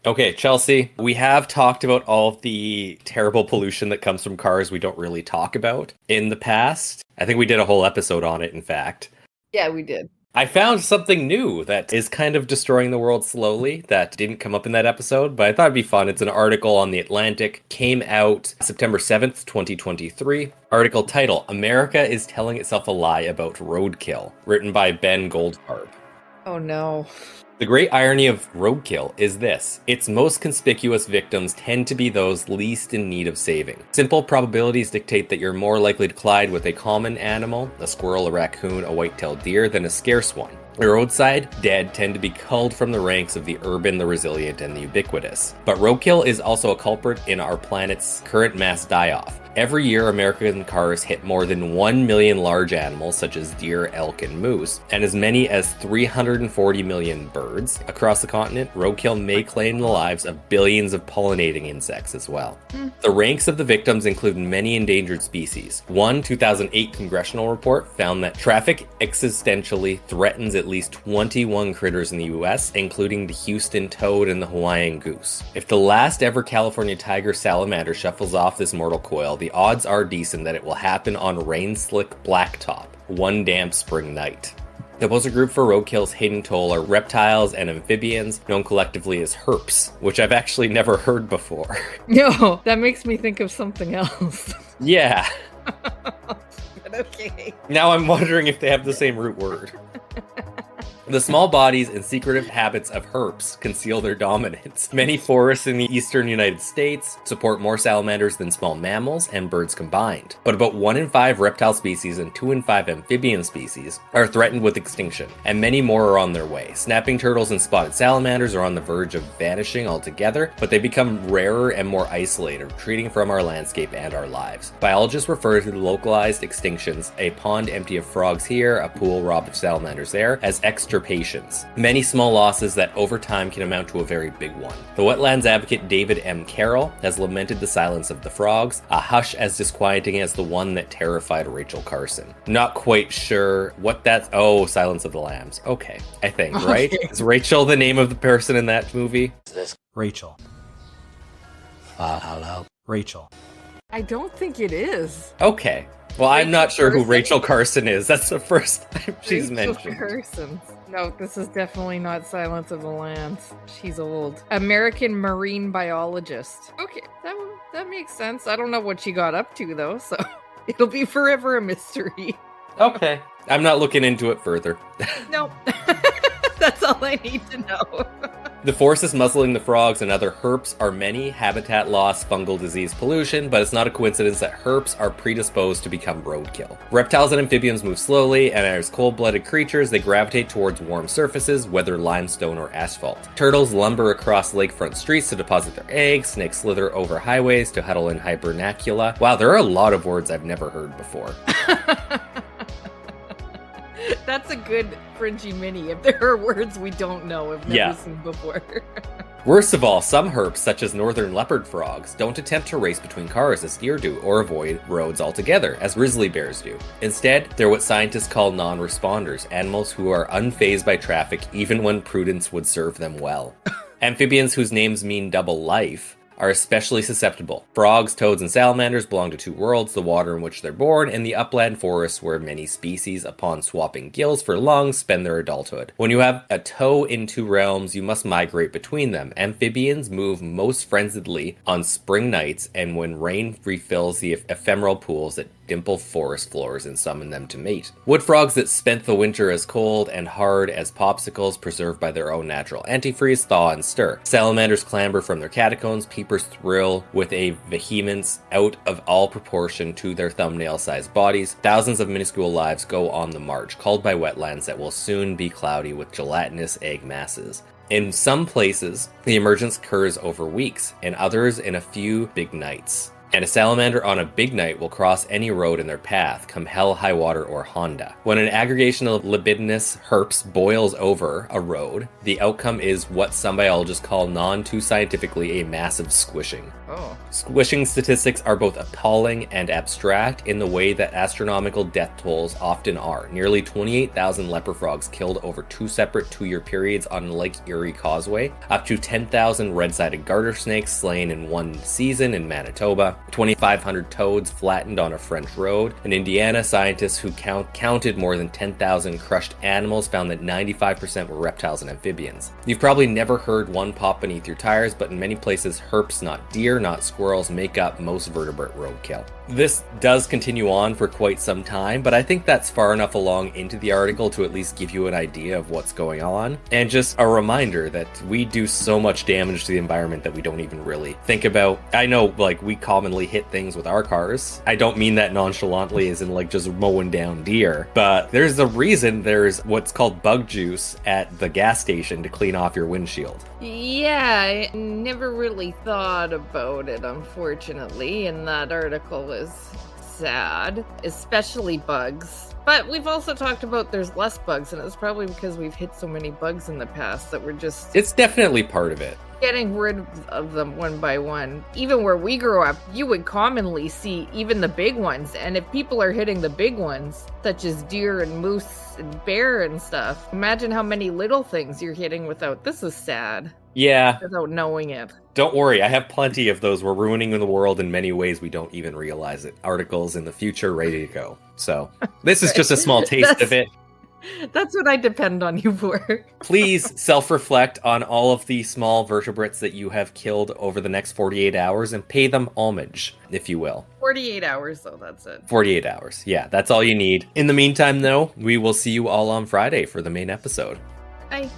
Okay, Chelsea, we have talked about all of the terrible pollution that comes from cars we don't really talk about in the past. I think we did a whole episode on it, in fact. Yeah, we did. I found something new that is kind of destroying the world slowly that didn't come up in that episode, but I thought it'd be fun. It's an article on The Atlantic, came out September 7th, 2023. Article title, America is Telling Itself a Lie About Roadkill, written by Ben Goldfarb. Oh no. The great irony of roadkill is this. Its most conspicuous victims tend to be those least in need of saving. Simple probabilities dictate that you're more likely to collide with a common animal, a squirrel, a raccoon, a white-tailed deer, than a scarce one. The roadside dead tend to be culled from the ranks of the urban, the resilient, and the ubiquitous. But roadkill is also a culprit in our planet's current mass die-off. Every year, American cars hit more than 1 million large animals such as deer, elk, and moose, and as many as 340 million birds. Across the continent, roadkill may claim the lives of billions of pollinating insects as well. The ranks of the victims include many endangered species. One 2008 congressional report found that traffic existentially threatens at least 21 critters in the US, including the Houston toad and the Hawaiian goose. If the last ever California tiger salamander shuffles off this mortal coil, the odds are decent that it will happen on rain-slick blacktop, one damp spring night. The opposing group for roadkill's hidden toll are reptiles and amphibians, known collectively as herps, which I've actually never heard before. No, that makes me think of something else. Yeah. But okay. Now I'm wondering if they have the same root word. The small bodies and secretive habits of herps conceal their dominance. Many forests in the eastern United States support more salamanders than small mammals and birds combined. But about 1 in 5 reptile species and 2 in 5 amphibian species are threatened with extinction, and many more are on their way. Snapping turtles and spotted salamanders are on the verge of vanishing altogether, but they become rarer and more isolated, retreating from our landscape and our lives. Biologists refer to the localized extinctions, a pond empty of frogs here, a pool robbed of salamanders there, as extirpations. Many small losses that over time can amount to a very big one. The wetlands advocate David M. Carroll has lamented the silence of the frogs, a hush as disquieting as the one that terrified Rachel Carson. Not quite sure what that's... Oh, Silence of the Lambs. Okay, I think, right? Okay. Is Rachel the name of the person in that movie? Rachel. Hello. Rachel. I don't think it is. Okay. Well, I'm not sure who Carson? Rachel Carson is. That's the first time she's Rachel mentioned. Carson. No, this is definitely not Silence of the Lambs. She's old. American marine biologist. Okay, that makes sense. I don't know what she got up to though, so it'll be forever a mystery. Okay. I'm not looking into it further. Nope. That's all I need to know. The forces muzzling the frogs and other herps are many: habitat loss, fungal disease, pollution, but it's not a coincidence that herps are predisposed to become roadkill. Reptiles and amphibians move slowly, and as cold-blooded creatures, they gravitate towards warm surfaces, whether limestone or asphalt. Turtles lumber across lakefront streets to deposit their eggs, snakes slither over highways to huddle in hibernacula. Wow, there are a lot of words I've never heard before. That's a good Fringey Mini if there are words we don't know, have never seen before. Worst of all, some herps, such as northern leopard frogs, don't attempt to race between cars as deer do, or avoid roads altogether, as grizzly bears do. Instead, they're what scientists call non-responders, animals who are unfazed by traffic even when prudence would serve them well. Amphibians, whose names mean double life, are especially susceptible. Frogs, toads, and salamanders belong to two worlds: the water in which they're born and the upland forests where many species, upon swapping gills for lungs, spend their adulthood. When you have a toe in two realms, you must migrate between them. Amphibians move most frenziedly on spring nights and when rain refills the ephemeral pools that dimple forest floors and summon them to mate. Wood frogs that spent the winter as cold and hard as popsicles, preserved by their own natural antifreeze, thaw and stir. Salamanders clamber from their catacombs, peepers thrill with a vehemence out of all proportion to their thumbnail-sized bodies. Thousands of minuscule lives go on the march, called by wetlands that will soon be cloudy with gelatinous egg masses. In some places, the emergence occurs over weeks, in others in a few big nights. And a salamander on a big night will cross any road in their path, come hell, high water, or Honda. When an aggregation of libidinous herps boils over a road, the outcome is what some biologists call non-too scientifically a massive squishing. Oh. Squishing statistics are both appalling and abstract in the way that astronomical death tolls often are. Nearly 28,000 leper frogs killed over 2 separate 2-year periods on Lake Erie Causeway, up to 10,000 red-sided garter snakes slain in one season in Manitoba, 2,500 toads flattened on a French road. In Indiana, scientists who counted more than 10,000 crushed animals found that 95% were reptiles and amphibians. You've probably never heard one pop beneath your tires, but in many places, herps, not deer, not squirrels, make up most vertebrate roadkill. This does continue on for quite some time, but I think that's far enough along into the article to at least give you an idea of what's going on. And just a reminder that we do so much damage to the environment that we don't even really think about. I know, like, we commonly hit things with our cars. I don't mean that nonchalantly as in, like, just mowing down deer. But there's a reason there's what's called bug juice at the gas station to clean off your windshield. Yeah, I never really thought about it, unfortunately, and that article is sad, especially bugs. But we've also talked about there's less bugs, and it's probably because we've hit so many bugs in the past that we're just... It's definitely part of it. Getting rid of them one by one. Even where we grew up, you would commonly see even the big ones. And if people are hitting the big ones, such as deer and moose and bear and stuff, imagine how many little things you're hitting without. This is sad. Yeah. Without knowing it. Don't worry, I have plenty of those. We're ruining the world in many ways we don't even realize it. Articles in the future ready to go. So this is just a small taste of it. That's what I depend on you for. Please self-reflect on all of the small vertebrates that you have killed over the next 48 hours and pay them homage, if you will. 48 hours, though, that's it. 48 hours. Yeah, that's all you need. In the meantime, though, we will see you all on Friday for the main episode. Bye.